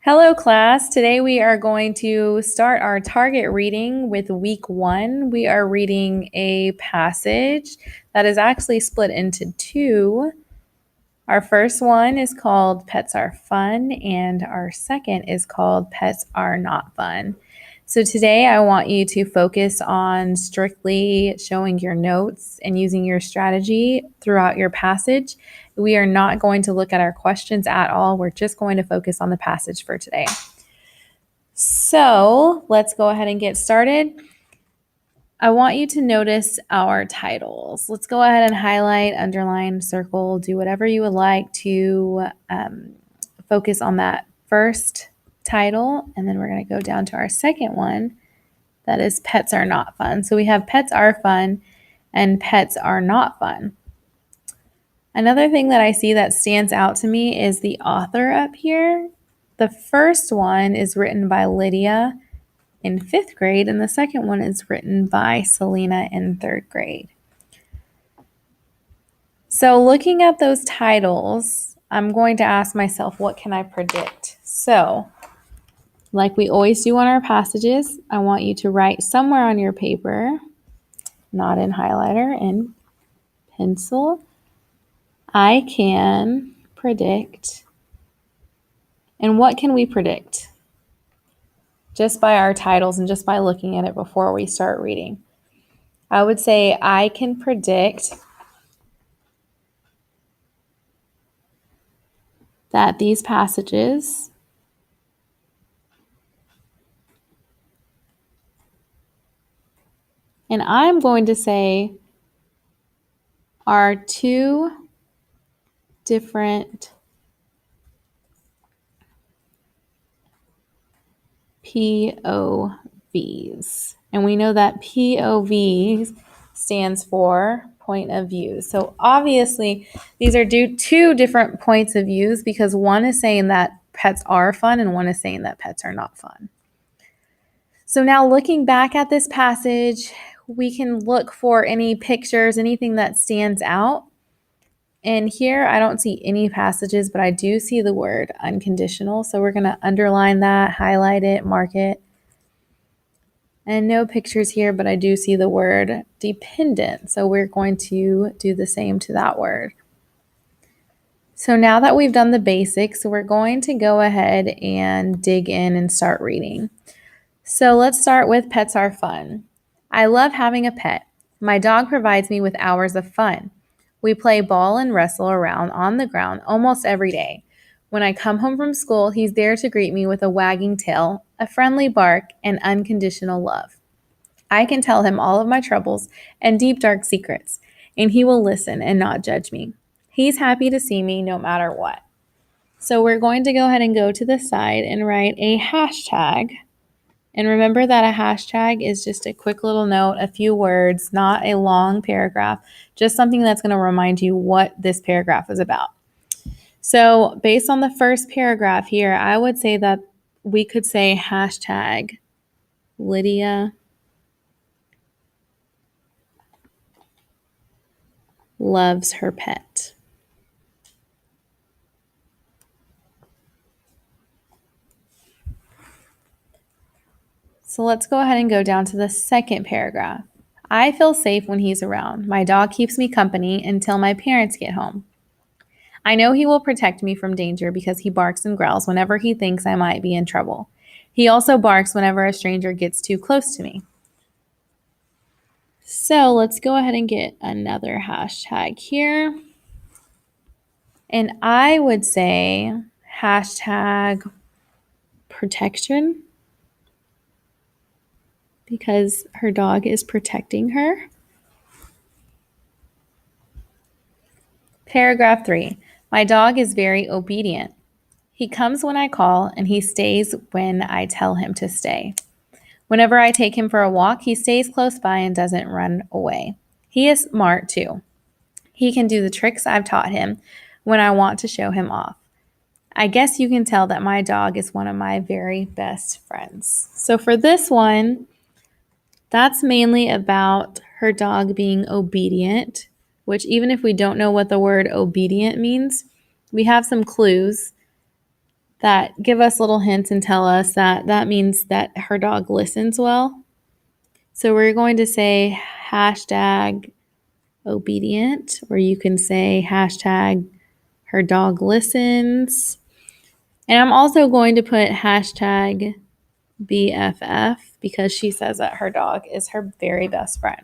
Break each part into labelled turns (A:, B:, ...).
A: Hello, class. Today we are going to start our target reading with week 1. We are reading a passage that is actually split into two. Our first one is called Pets Are Fun, and our second is called Pets Are Not Fun. So today I want you to focus on strictly showing your notes and using your strategy throughout your passage. We are not going to look at our questions at all. We're just going to focus on the passage for today. So let's go ahead and get started. I want you to notice our titles. Let's go ahead and highlight, underline, circle, do whatever you would like to focus on that first title. And then we're going to go down to our second one. That is Pets Are Not Fun. So we have Pets Are Fun and Pets Are Not Fun. Another thing that I see that stands out to me is the author up here. The first one is written by Lydia in 5th grade, and the second one is written by Selena in 3rd grade. So looking at those titles, I'm going to ask myself, what can I predict? So, like we always do on our passages, I want you to write somewhere on your paper, not in highlighter, in pencil, I can predict. And what can we predict? Just by our titles and just by looking at it before we start reading. I would say I can predict that these passages and I'm going to say are two different POVs. And we know that POV stands for point of view. So obviously these are two different points of views because one is saying that pets are fun and one is saying that pets are not fun. So now looking back at this passage, we can look for any pictures, anything that stands out. And here I don't see any passages, but I do see the word unconditional. So we're going to underline that, highlight it, mark it. And no pictures here, but I do see the word dependent. So we're going to do the same to that word. So now that we've done the basics, we're going to go ahead and dig in and start reading. So let's start with Pets Are Fun. I love having a pet. My dog provides me with hours of fun. We play ball and wrestle around on the ground almost every day. When I come home from school, he's there to greet me with a wagging tail, a friendly bark, and unconditional love. I can tell him all of my troubles and deep dark secrets, and he will listen and not judge me. He's happy to see me no matter what. So we're going to go ahead and go to the side and write a hashtag. And remember that a hashtag is just a quick little note, a few words, not a long paragraph, just something that's going to remind you what this paragraph is about. So based on the first paragraph here, I would say that we could say hashtag Lydia loves her pet. So let's go ahead and go down to the second paragraph. I feel safe when he's around. My dog keeps me company until my parents get home. I know he will protect me from danger because he barks and growls whenever he thinks I might be in trouble. He also barks whenever a stranger gets too close to me. So let's go ahead and get another hashtag here. And I would say hashtag protection because her dog is protecting her. Paragraph 3. My dog is very obedient. He comes when I call and he stays when I tell him to stay. Whenever I take him for a walk, he stays close by and doesn't run away. He is smart too. He can do the tricks I've taught him when I want to show him off. I guess you can tell that my dog is one of my very best friends. So for this one, that's mainly about her dog being obedient, which even if we don't know what the word obedient means, we have some clues that give us little hints and tell us that that means that her dog listens well. So we're going to say hashtag obedient, or you can say hashtag her dog listens. And I'm also going to put hashtag BFF because she says that her dog is her very best friend.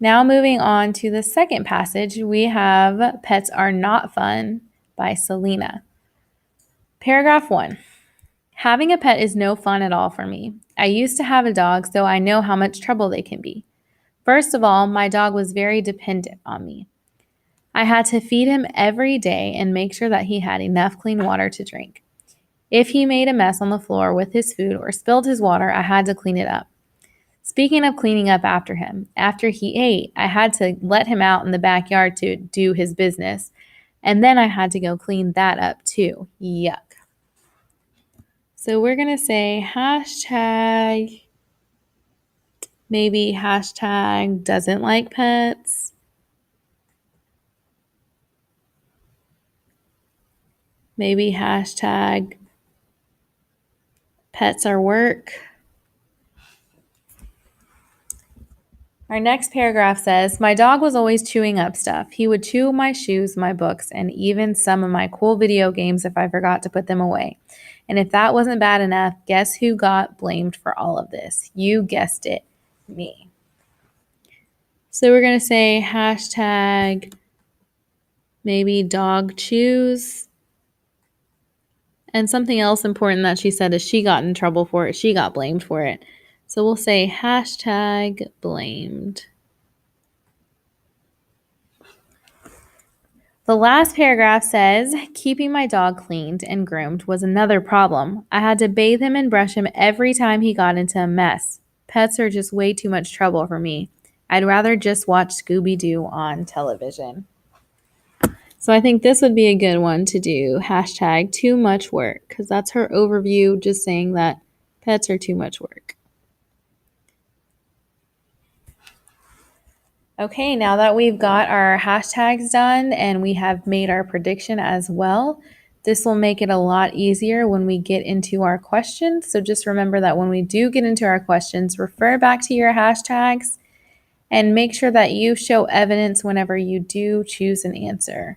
A: Now moving on to the second passage, we have Pets Are Not Fun by Selena. Paragraph 1. Having a pet is no fun at all for me. I used to have a dog, so I know how much trouble they can be. First of all, my dog was very dependent on me. I had to feed him every day and make sure that he had enough clean water to drink. If he made a mess on the floor with his food or spilled his water, I had to clean it up. Speaking of cleaning up after him, after he ate, I had to let him out in the backyard to do his business, and then I had to go clean that up too. Yuck. So we're going to say hashtag, maybe hashtag doesn't like pets. Maybe hashtag pets are work. Our next paragraph says, my dog was always chewing up stuff. He would chew my shoes, my books, and even some of my cool video games if I forgot to put them away. And if that wasn't bad enough, guess who got blamed for all of this? You guessed it, me. So we're going to say hashtag maybe dog chews. And something else important that she said is she got in trouble for it. She got blamed for it. So we'll say hashtag blamed. The last paragraph says, keeping my dog cleaned and groomed was another problem. I had to bathe him and brush him every time he got into a mess. Pets are just way too much trouble for me. I'd rather just watch Scooby-Doo on television. So I think this would be a good one to do, hashtag too much work, because that's her overview, just saying that pets are too much work. Okay, now that we've got our hashtags done and we have made our prediction as well, this will make it a lot easier when we get into our questions. So just remember that when we do get into our questions, refer back to your hashtags and make sure that you show evidence whenever you do choose an answer.